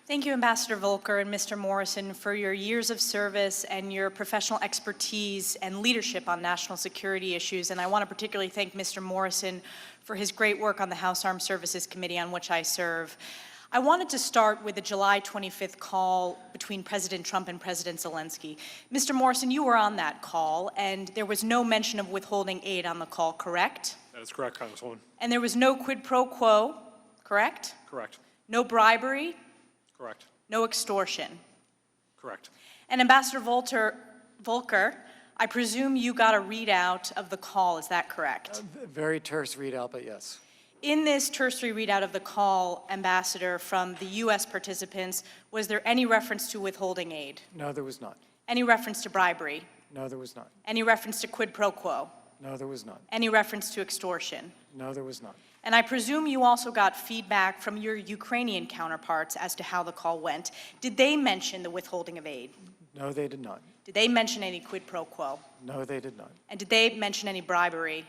Thank you, Ambassador Volker and Mr. Morrison, for your years of service and your professional expertise and leadership on national security issues. And I want to particularly thank Mr. Morrison for his great work on the House Armed Services Committee, on which I serve. I wanted to start with the July 25th call between President Trump and President Zelensky. Mr. Morrison, you were on that call, and there was no mention of withholding aid on the call, correct? That is correct, Congresswoman. And there was no quid pro quo, correct? Correct. No bribery? Correct. No extortion? Correct. And Ambassador Volker, I presume you got a readout of the call, is that correct? Very terse readout, but yes. In this tertiary readout of the call, Ambassador, from the U.S. participants, was there any reference to withholding aid? No, there was not. Any reference to bribery? No, there was not. Any reference to quid pro quo? No, there was not. Any reference to extortion? No, there was not. And I presume you also got feedback from your Ukrainian counterparts as to how the call went. Did they mention the withholding of aid? No, they did not. Did they mention any quid pro quo? No, they did not. And did they mention any bribery?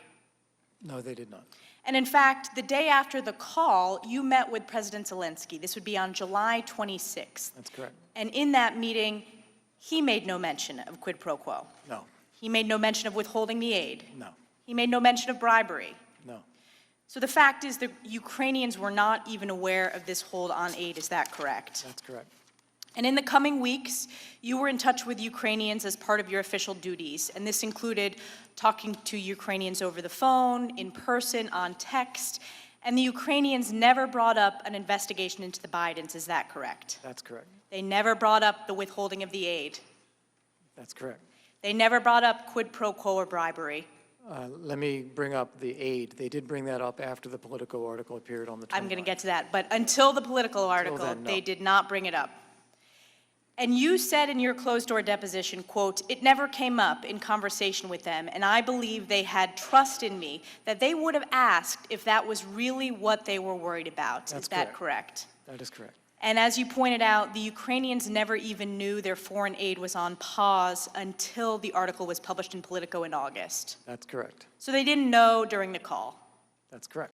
No, they did not. And in fact, the day after the call, you met with President Zelensky. This would be on July 26th. That's correct. And in that meeting, he made no mention of quid pro quo. No. He made no mention of withholding the aid. No. He made no mention of bribery. No. So the fact is the Ukrainians were not even aware of this hold on aid, is that correct? That's correct. And in the coming weeks, you were in touch with Ukrainians as part of your official duties, and this included talking to Ukrainians over the phone, in person, on text, and the Ukrainians never brought up an investigation into the Bidens, is that correct? That's correct. They never brought up the withholding of the aid. That's correct. They never brought up quid pro quo or bribery. Let me bring up the aid. They did bring that up after the Politico article appeared on the 29th. I'm going to get to that, but until the Politico article, then, no. They did not bring it up. And you said in your closed-door deposition, quote, "It never came up in conversation with them, and I believe they had trust in me that they would have asked if that was really what they were worried about." That's Is that correct? That is correct. And as you pointed out, the Ukrainians never even knew their foreign aid was on pause until the article was published in Politico in August. That's correct. So they didn't know during the call. That's correct.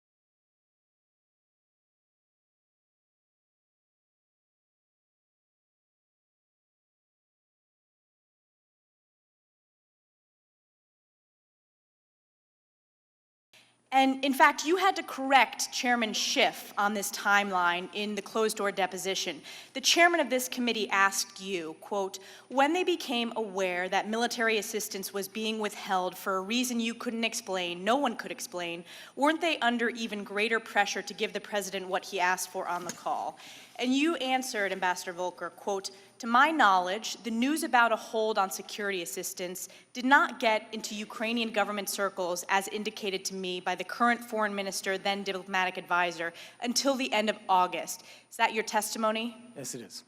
And in fact, you had to correct Chairman Schiff on this timeline in the closed-door deposition. The chairman of this committee asked you, quote, "When they became aware that military assistance was being withheld for a reason you couldn't explain, no one could explain, weren't they under even greater pressure to give the president what he asked for on the call?" And you answered, Ambassador Volker, quote, "To my knowledge, the news about a hold on security assistance did not get into Ukrainian government circles as indicated to me by the current foreign minister, then diplomatic advisor, until the end of August." Is that your testimony? Yes, it is.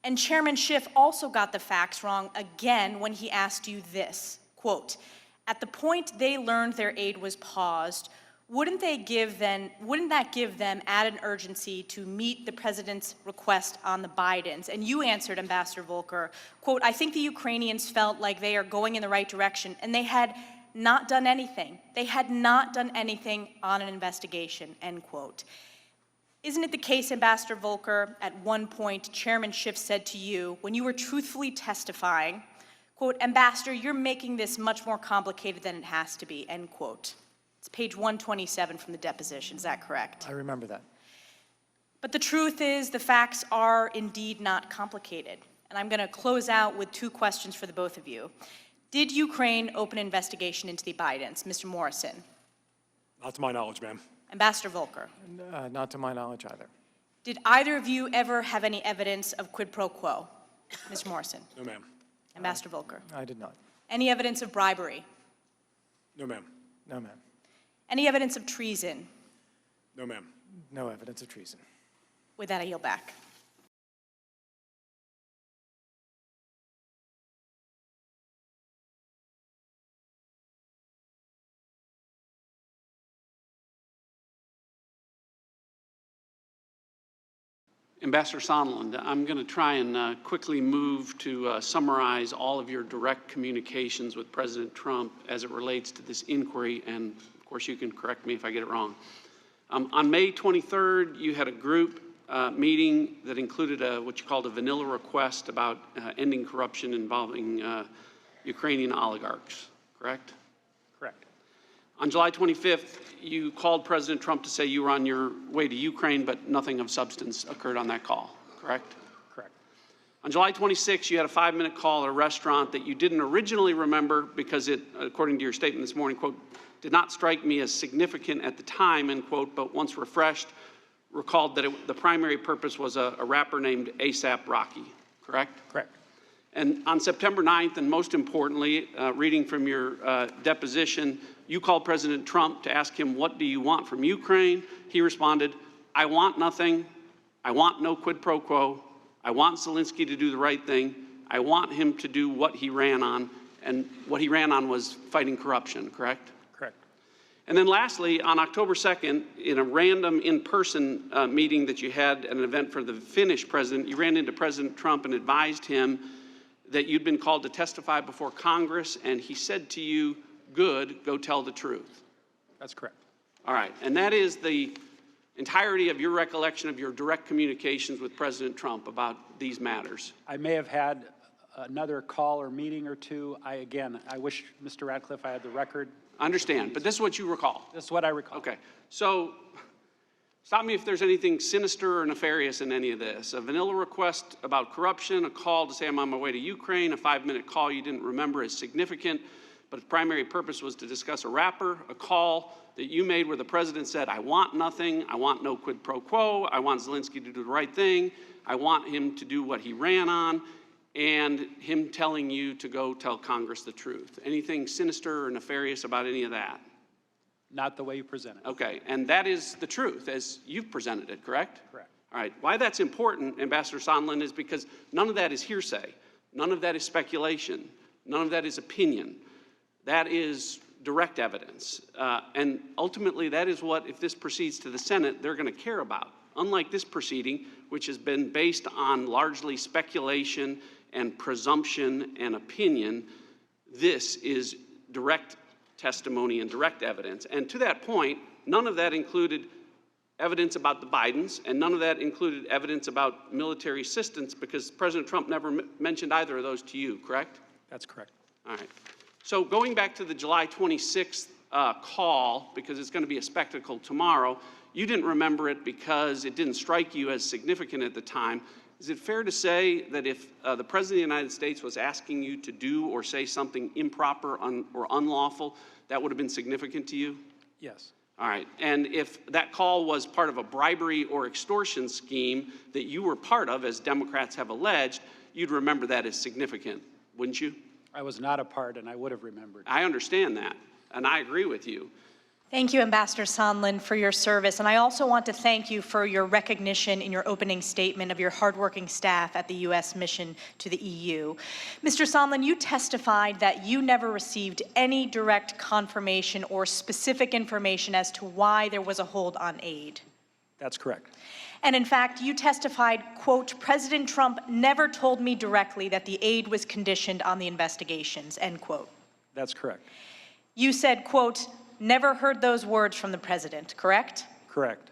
And Chairman Schiff also got the facts wrong again when he asked you this, quote, "At the point they learned their aid was paused, wouldn't that give them added urgency to meet the president's request on the Bidens?" And you answered, Ambassador Volker, quote, "I think the Ukrainians felt like they are going in the right direction, and they had not done anything. They had not done anything on an investigation," end quote. Isn't it the case, Ambassador Volker, at one point Chairman Schiff said to you, when you were truthfully testifying, quote, "Ambassador, you're making this much more complicated than it has to be," end quote. It's page 127 from the deposition, is that correct? I remember that. But the truth is, the facts are indeed not complicated. And I'm going to close out with two questions for the both of you. Did Ukraine open an investigation into the Bidens? Mr. Morrison. Not to my knowledge, ma'am. Ambassador Volker. Not to my knowledge either. Did either of you ever have any evidence of quid pro quo? Mr. Morrison. No, ma'am. Ambassador Volker. I did not. Any evidence of bribery? No, ma'am. No, ma'am. Any evidence of treason? No, ma'am. No evidence of treason. With that, I yield back. Ambassador Sondland, I'm going to try and quickly move to summarize all of your direct communications with President Trump as it relates to this inquiry, and of course you can correct me if I get it wrong. On May 23rd, you had a group meeting that included what you called a vanilla request about ending corruption involving Ukrainian oligarchs, correct? Correct. On July 25th, you called President Trump to say you were on your way to Ukraine, but nothing of substance occurred on that call, correct? Correct. On July 26th, you had a 5-minute call at a restaurant that you didn't originally remember because it, according to your statement this morning, quote, did not strike me as significant at the time, end quote, but once refreshed, recalled that the primary purpose was a rapper named A$AP Rocky, correct? Correct. And on September 9th, and most importantly, reading from your deposition, you called President Trump to ask him, what do you want from Ukraine? He responded, I want nothing. I want no quid pro quo. I want Zelensky to do the right thing. I want him to do what he ran on. And what he ran on was fighting corruption, correct? Correct. And then lastly, on October 2nd, in a random in-person meeting that you had at an event for the Finnish president, you ran into President Trump and advised him that you'd been called to testify before Congress, and he said to you, good, go tell the truth. That's correct. All right, and that is the entirety of your recollection of your direct communications with President Trump about these matters. I may have had another call or meeting or two. I wish, Mr. Radcliffe, I had the record. I understand, but this is what you recall. This is what I recall. Okay, so stop me if there's anything sinister or nefarious in any of this. A vanilla request about corruption, a call to say I'm on my way to Ukraine, a 5-minute call you didn't remember as significant, but its primary purpose was to discuss a rapper, a call that you made where the president said, I want nothing, I want no quid pro quo, I want Zelensky to do the right thing, I want him to do what he ran on, and him telling you to go tell Congress the truth. Anything sinister or nefarious about any of that? Not the way you present it. Okay, and that is the truth as you've presented it, correct? Correct. All right, why that's important, Ambassador Sondland, is because none of that is hearsay. None of that is speculation. None of that is opinion. That is direct evidence. And ultimately, that is what, if this proceeds to the Senate, they're going to care about. Unlike this proceeding, which has been based on largely speculation and presumption and opinion, this is direct testimony and direct evidence. And to that point, none of that included evidence about the Bidens, and none of that included evidence about military assistance, because President Trump never mentioned either of those to you, correct? That's correct. All right. So going back to the July 26th call, because it's going to be a spectacle tomorrow, you didn't remember it because it didn't strike you as significant at the time. Is it fair to say that if the President of the United States was asking you to do or say something improper or unlawful, that would have been significant to you? Yes. All right. And if that call was part of a bribery or extortion scheme that you were part of, as Democrats have alleged, you'd remember that as significant, wouldn't you? I was not a part, and I would have remembered. I understand that, and I agree with you. Thank you, Ambassador Sondland, for your service. And I also want to thank you for your recognition in your opening statement of your hardworking staff at the U.S. mission to the EU. Mr. Sondland, you testified that you never received any direct confirmation or specific information as to why there was a hold on aid. That's correct. And in fact, you testified, quote, President Trump never told me directly that the aid was conditioned on the investigations, end quote. That's correct. You said, quote, never heard those words from the president, correct? Correct.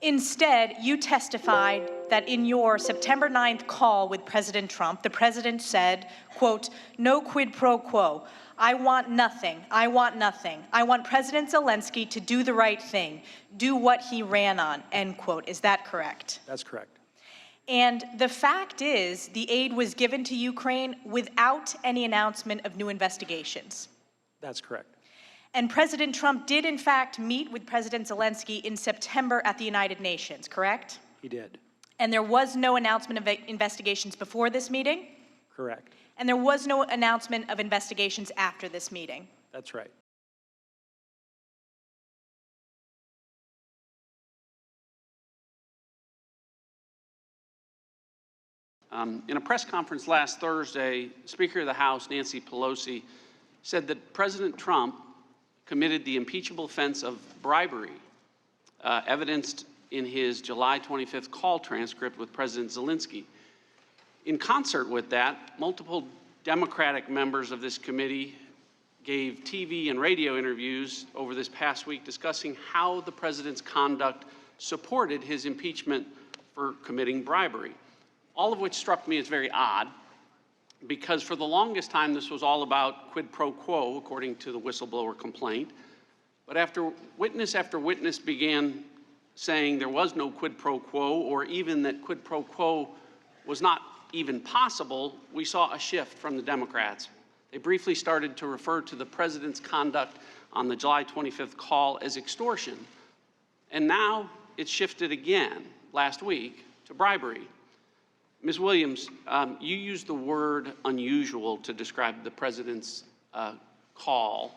Instead, you testified that in your September 9th call with President Trump, the president said, quote, no quid pro quo. I want nothing. I want nothing. I want President Zelensky to do the right thing, do what he ran on, end quote. Is that correct? That's correct. And the fact is, the aid was given to Ukraine without any announcement of new investigations. That's correct. And President Trump did, in fact, meet with President Zelensky in September at the United Nations, correct? He did. And there was no announcement of investigations before this meeting? Correct. And there was no announcement of investigations after this meeting? That's right. In a press conference last Thursday, Speaker of the House, Nancy Pelosi, said that President Trump committed the impeachable offense of bribery, evidenced in his July 25th call transcript with President Zelensky. In concert with that, multiple Democratic members of this committee gave TV and radio interviews over this past week discussing how the president's conduct supported his impeachment for committing bribery, all of which struck me as very odd, because for the longest time this was all about quid pro quo, according to the whistleblower complaint. But after witness began saying there was no quid pro quo, or even that quid pro quo was not even possible, we saw a shift from the Democrats. They briefly started to refer to the president's conduct on the July 25th call as extortion. And now it's shifted again last week to bribery. Ms. Williams, you used the word unusual to describe the president's call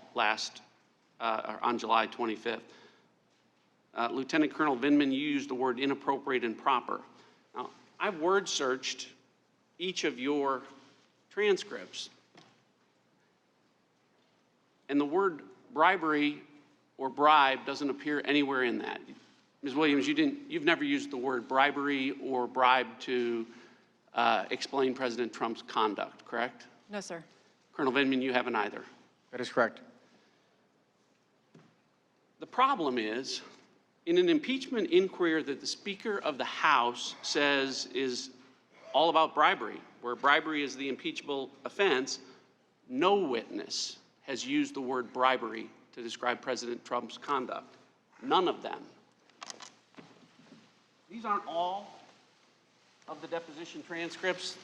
on July 25th. Lieutenant Colonel Vindman, you used the word inappropriate and proper. Now, I've word searched each of your transcripts, and the word bribery or bribe doesn't appear anywhere in that. Ms. Williams, you've never used the word bribery or bribe to explain President Trump's conduct, correct? No, sir. Colonel Vindman, you haven't either. That is correct. The problem is, in an impeachment inquiry that the Speaker of the House says is all about bribery, where bribery is the impeachable offense, no witness has used the word bribery to describe President Trump's conduct. None of them. These aren't all of the deposition transcripts.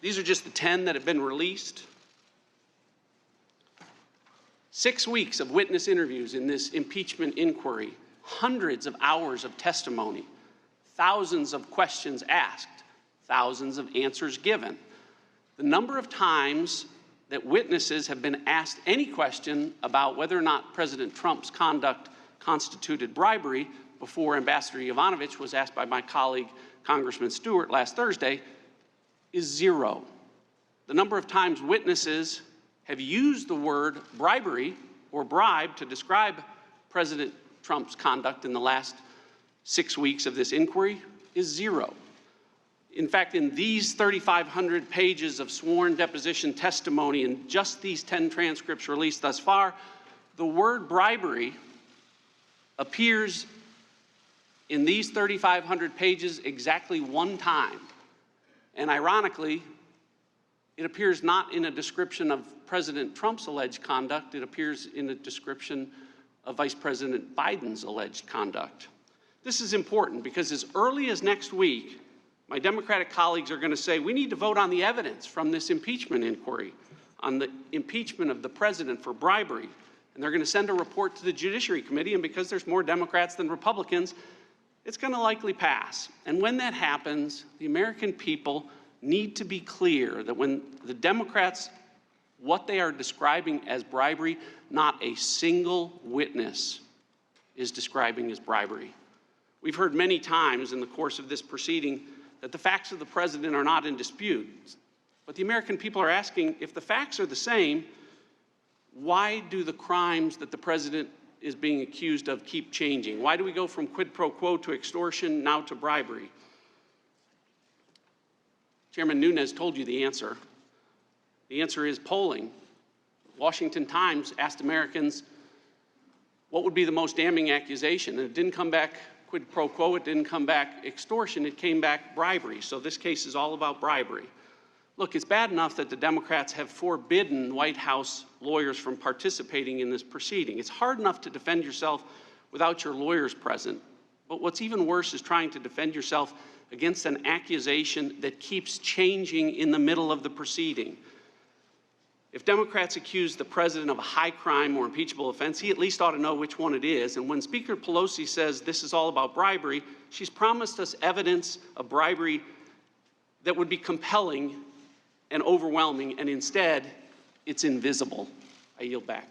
These are just the 10 that have been released. 6 weeks of witness interviews in this impeachment inquiry, hundreds of hours of testimony, thousands of questions asked, thousands of answers given. The number of times that witnesses have been asked any question about whether or not President Trump's conduct constituted bribery before Ambassador Yovanovitch was asked by my colleague, Congressman Stewart, last Thursday, is 0. The number of times witnesses have used the word bribery or bribe to describe President Trump's conduct in the last 6 weeks of this inquiry is 0. In fact, in these 3,500 pages of sworn deposition testimony and just these 10 transcripts released thus far, the word bribery appears in these 3,500 pages exactly 1 time. And ironically, it appears not in a description of President Trump's alleged conduct, it appears in a description of Vice President Biden's alleged conduct. This is important because as early as next week, my Democratic colleagues are going to say, we need to vote on the evidence from this impeachment inquiry, on the impeachment of the president for bribery. And they're going to send a report to the Judiciary Committee, and because there's more Democrats than Republicans, it's going to likely pass. And when that happens, the American people need to be clear that when the Democrats, what they are describing as bribery, not a single witness is describing as bribery. We've heard many times in the course of this proceeding that the facts of the president are not in dispute. But the American people are asking, if the facts are the same, why do the crimes that the president is being accused of keep changing? Why do we go from quid pro quo to extortion, now to bribery? Chairman Nunes told you the answer. The answer is polling. Washington Times asked Americans what would be the most damning accusation, and it didn't come back quid pro quo, it didn't come back extortion, it came back bribery. So this case is all about bribery. Look, it's bad enough that the Democrats have forbidden White House lawyers from participating in this proceeding. It's hard enough to defend yourself without your lawyers present. But what's even worse is trying to defend yourself against an accusation that keeps changing in the middle of the proceeding. If Democrats accuse the president of a high crime or impeachable offense, he at least ought to know which one it is. And when Speaker Pelosi says this is all about bribery, she's promised us evidence of bribery that would be compelling and overwhelming, and instead, it's invisible. I yield back.